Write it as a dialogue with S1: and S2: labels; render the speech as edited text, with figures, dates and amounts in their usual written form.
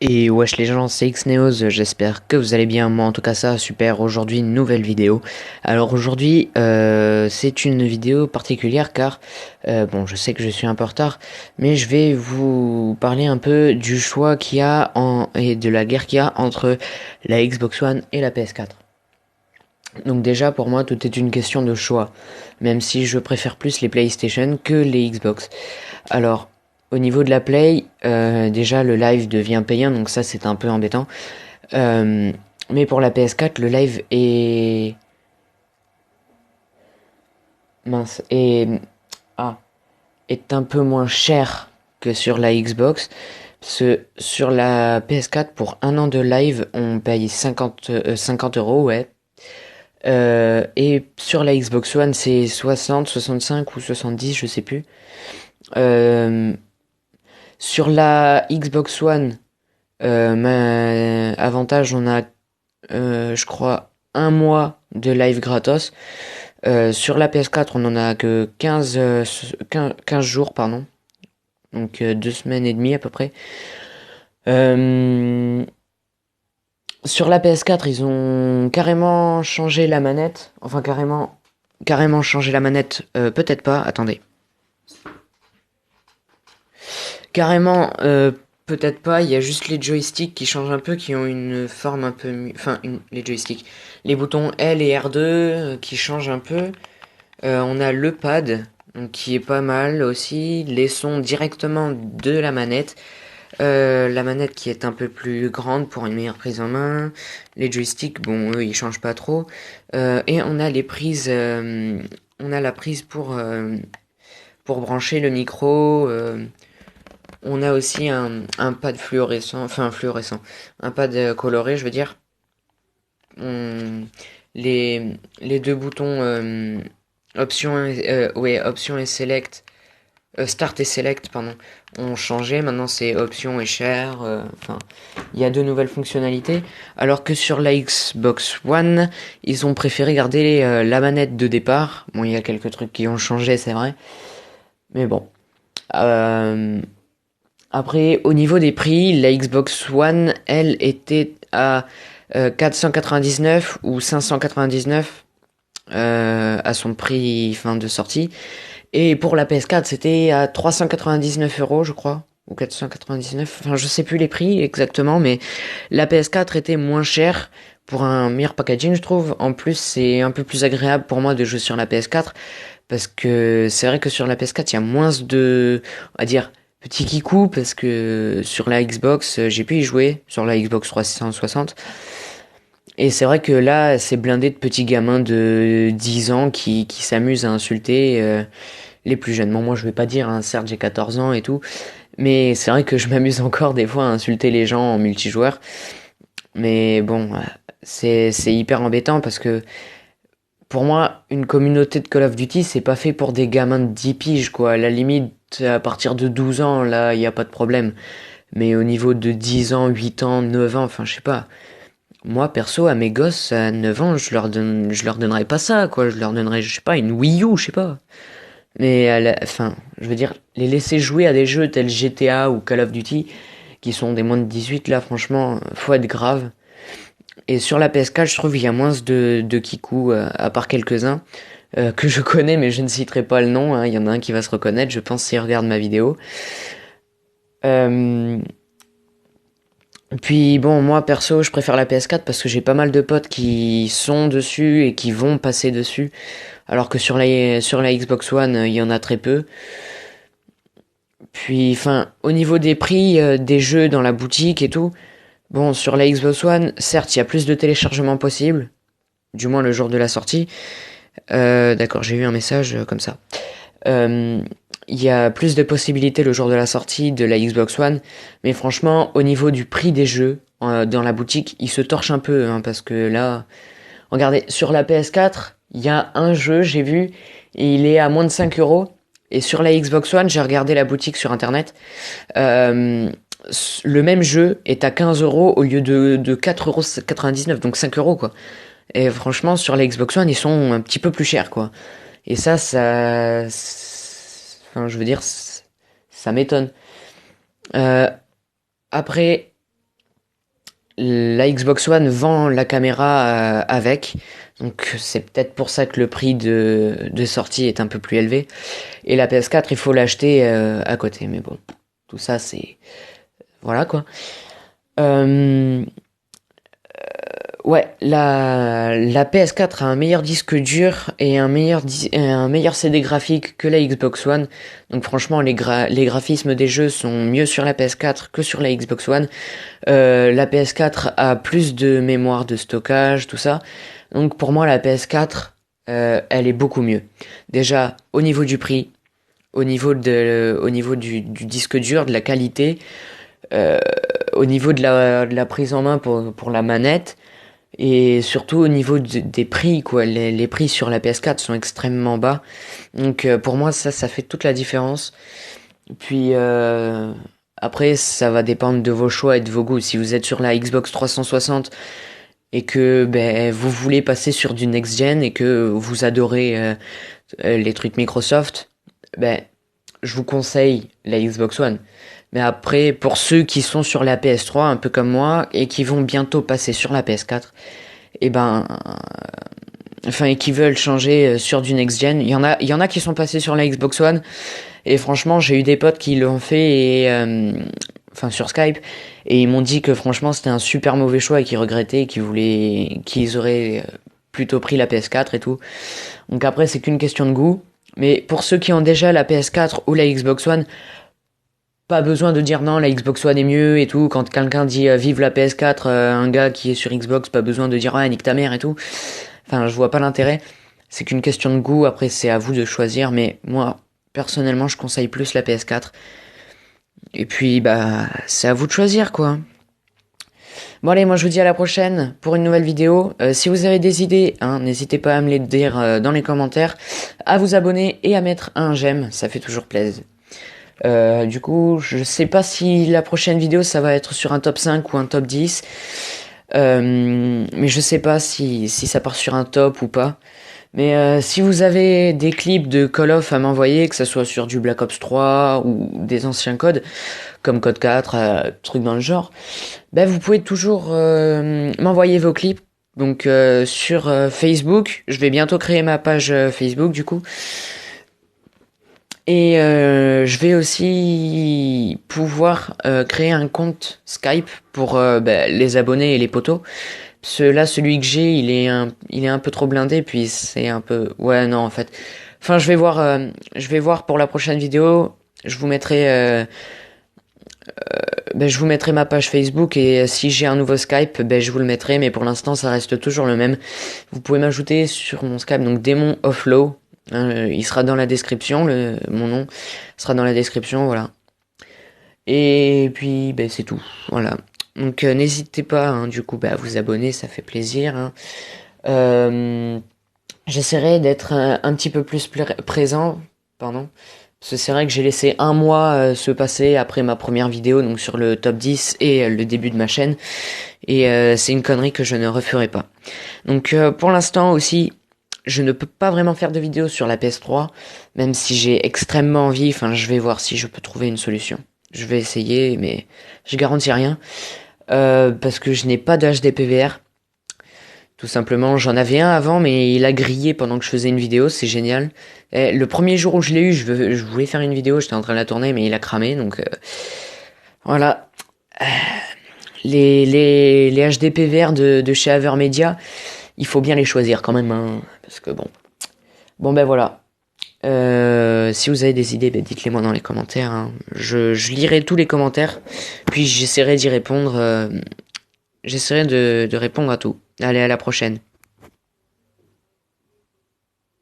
S1: Et wesh les gens, c'est Xneos, j'espère que vous allez bien, moi en tout cas ça, super, aujourd'hui une nouvelle vidéo. Alors aujourd'hui c'est une vidéo particulière car, bon je sais que je suis un peu en retard, mais je vais vous parler un peu du choix qu'il y a et de la guerre qu'il y a entre la Xbox One et la PS4. Donc déjà pour moi tout est une question de choix, même si je préfère plus les PlayStation que les Xbox. Alors, au niveau de la Play, déjà le live devient payant, donc ça c'est un peu embêtant. Euh, mais pour la PS4, le live est mince ah, est un peu moins cher que sur la Xbox. Sur la PS4, pour un an de live, on paye 50 euros, ouais. Et sur la Xbox One, c'est 60, 65 ou 70, je sais plus. Euh, sur la Xbox One, avantage, on a, je crois, un mois de live gratos. Sur la PS4, on en a que 15 jours, pardon. Donc 2 semaines et demie à peu près. Euh, sur la PS4, ils ont carrément changé la manette. Enfin, carrément changé la manette. Peut-être pas, attendez. Carrément, peut-être pas, il y a juste les joysticks qui changent un peu, qui ont une forme un peu... Enfin, les joysticks. Les boutons L et R2 qui changent un peu. On a le pad, donc, qui est pas mal aussi. Les sons directement de la manette. La manette qui est un peu plus grande pour une meilleure prise en main. Les joysticks, bon, eux, ils changent pas trop. Et on a les prises... on a la prise pour brancher le micro. On a aussi un pad fluorescent, enfin fluorescent, un pad coloré, je veux dire. On- les deux boutons option et select, start et select, pardon, ont changé. Maintenant c'est option et share. Enfin, il y a de nouvelles fonctionnalités. Alors que sur la Xbox One, ils ont préféré garder la manette de départ. Bon, il y a quelques trucs qui ont changé, c'est vrai, mais bon. Euh, Après, au niveau des prix, la Xbox One, elle, était à 499 ou 599 à son prix fin de sortie. Et pour la PS4, c'était à 399 euros, je crois, ou 499. Enfin, je sais plus les prix exactement, mais la PS4 était moins chère pour un meilleur packaging, je trouve. En plus, c'est un peu plus agréable pour moi de jouer sur la PS4 parce que c'est vrai que sur la PS4, il y a moins de, on va dire, petits kikous parce que sur la Xbox, j'ai pu y jouer sur la Xbox 360. Et c'est vrai que là, c'est blindé de petits gamins de 10 ans qui s'amusent à insulter les plus jeunes. Bon, moi, je vais pas dire, hein, certes, j'ai 14 ans et tout, mais c'est vrai que je m'amuse encore des fois à insulter les gens en multijoueur. Mais bon, c'est hyper embêtant parce que pour moi, une communauté de Call of Duty, c'est pas fait pour des gamins de 10 piges, quoi. À la limite, à partir de 12 ans, là, il y a pas de problème. Mais au niveau de 10 ans, 8 ans, 9 ans, enfin, je sais pas. Moi, perso, à mes gosses, à 9 ans, je leur donnerais pas ça, quoi. Je leur donnerais, je sais pas, une Wii U, je sais pas. Mais enfin, je veux dire, les laisser jouer à des jeux tels GTA ou Call of Duty, qui sont des moins de 18, là, franchement, faut être grave. Et sur la PS4, je trouve qu'il y a moins de kikou, à part quelques-uns, que je connais, mais je ne citerai pas le nom, hein. Il y en a un qui va se reconnaître, je pense, s'il regarde ma vidéo. Euh, Puis bon, moi perso, je préfère la PS4 parce que j'ai pas mal de potes qui sont dessus et qui vont passer dessus, alors que sur la Xbox One, il y en a très peu. Puis, enfin, au niveau des prix des jeux dans la boutique et tout, bon, sur la Xbox One, certes, il y a plus de téléchargements possibles, du moins le jour de la sortie. D'accord, j'ai eu un message comme ça. Euh, Il y a plus de possibilités le jour de la sortie de la Xbox One, mais franchement, au niveau du prix des jeux dans la boutique, il se torche un peu, hein, parce que là, regardez, sur la PS4, il y a un jeu, j'ai vu, et il est à moins de 5 euros. Et sur la Xbox One, j'ai regardé la boutique sur internet, euh, le même jeu est à 15 euros au lieu de 4,99 €, donc 5 euros quoi. Et franchement, sur la Xbox One, ils sont un petit peu plus chers quoi. Et enfin, je veux dire, ça m'étonne. Euh, Après, la Xbox One vend la caméra avec, donc c'est peut-être pour ça que le prix de sortie est un peu plus élevé. Et la PS4, il faut l'acheter à côté, mais bon, tout ça c'est... Voilà quoi. Euh, Ouais, la PS4 a un meilleur disque dur et un meilleur CD graphique que la Xbox One. Donc franchement, les graphismes des jeux sont mieux sur la PS4 que sur la Xbox One. La PS4 a plus de mémoire de stockage, tout ça. Donc pour moi, la PS4, elle est beaucoup mieux. Déjà, au niveau du prix, au niveau du disque dur, de la qualité, euh, au niveau de la prise en main pour la manette. Et surtout au niveau des prix, quoi. Les prix sur la PS4 sont extrêmement bas. Donc pour moi, ça fait toute la différence. Puis après, ça va dépendre de vos choix et de vos goûts. Si vous êtes sur la Xbox 360 et que ben, vous voulez passer sur du next-gen et que vous adorez les trucs Microsoft, ben, je vous conseille la Xbox One. Mais après, pour ceux qui sont sur la PS3, un peu comme moi, et qui vont bientôt passer sur la PS4, et ben, enfin, et qui veulent changer sur du next gen, il y en a qui sont passés sur la Xbox One, et franchement, j'ai eu des potes qui l'ont fait, et, enfin, sur Skype, et ils m'ont dit que franchement, c'était un super mauvais choix et qu'ils regrettaient, et qu'ils auraient plutôt pris la PS4 et tout. Donc après, c'est qu'une question de goût. Mais pour ceux qui ont déjà la PS4 ou la Xbox One, pas besoin de dire non, la Xbox One est mieux et tout. Quand quelqu'un dit vive la PS4, un gars qui est sur Xbox, pas besoin de dire ouais, nique ta mère et tout. Enfin, je vois pas l'intérêt. C'est qu'une question de goût. Après, c'est à vous de choisir. Mais moi, personnellement, je conseille plus la PS4. Et puis, bah, c'est à vous de choisir, quoi. Bon, allez, moi, je vous dis à la prochaine pour une nouvelle vidéo. Si vous avez des idées, hein, n'hésitez pas à me les dire dans les commentaires, à vous abonner et à mettre un j'aime. Ça fait toujours plaisir. Du coup, je sais pas si la prochaine vidéo ça va être sur un top 5 ou un top 10. Mais je sais pas si ça part sur un top ou pas. Mais si vous avez des clips de Call of à m'envoyer, que ce soit sur du Black Ops 3 ou des anciens codes, comme Code 4, trucs dans le genre, ben vous pouvez toujours m'envoyer vos clips. Donc sur Facebook, je vais bientôt créer ma page Facebook du coup. Et je vais aussi pouvoir créer un compte Skype pour les abonnés et les potos. Parce que là, celui que j'ai, il est un peu trop blindé, puis c'est un peu... Ouais, non, en fait. Enfin, je vais voir pour la prochaine vidéo. Je vous mettrai, je vous mettrai ma page Facebook et si j'ai un nouveau Skype, je vous le mettrai. Mais pour l'instant, ça reste toujours le même. Vous pouvez m'ajouter sur mon Skype, donc Démon Offlow. Il sera dans la description, mon nom sera dans la description, voilà. Et puis, c'est tout, voilà. Donc, n'hésitez pas, hein, du coup, à vous abonner, ça fait plaisir. Hein. J'essaierai d'être un petit peu plus présent, pardon. Parce que c'est vrai que j'ai laissé un mois se passer après ma première vidéo, donc sur le top 10 et le début de ma chaîne. Et c'est une connerie que je ne referai pas. Donc, pour l'instant aussi, je ne peux pas vraiment faire de vidéos sur la PS3, même si j'ai extrêmement envie, enfin je vais voir si je peux trouver une solution. Je vais essayer, mais je garantis rien. Parce que je n'ai pas de HD PVR. Tout simplement, j'en avais un avant, mais il a grillé pendant que je faisais une vidéo, c'est génial. Et le premier jour où je l'ai eu, je voulais faire une vidéo, j'étais en train de la tourner, mais il a cramé, donc voilà. Les HD PVR de chez Avermedia, il faut bien les choisir quand même, hein, parce que bon. Bon voilà. Si vous avez des idées, dites-les moi dans les commentaires. Hein. Je lirai tous les commentaires, puis j'essaierai d'y répondre. J'essaierai de répondre à tout. Allez, à la prochaine.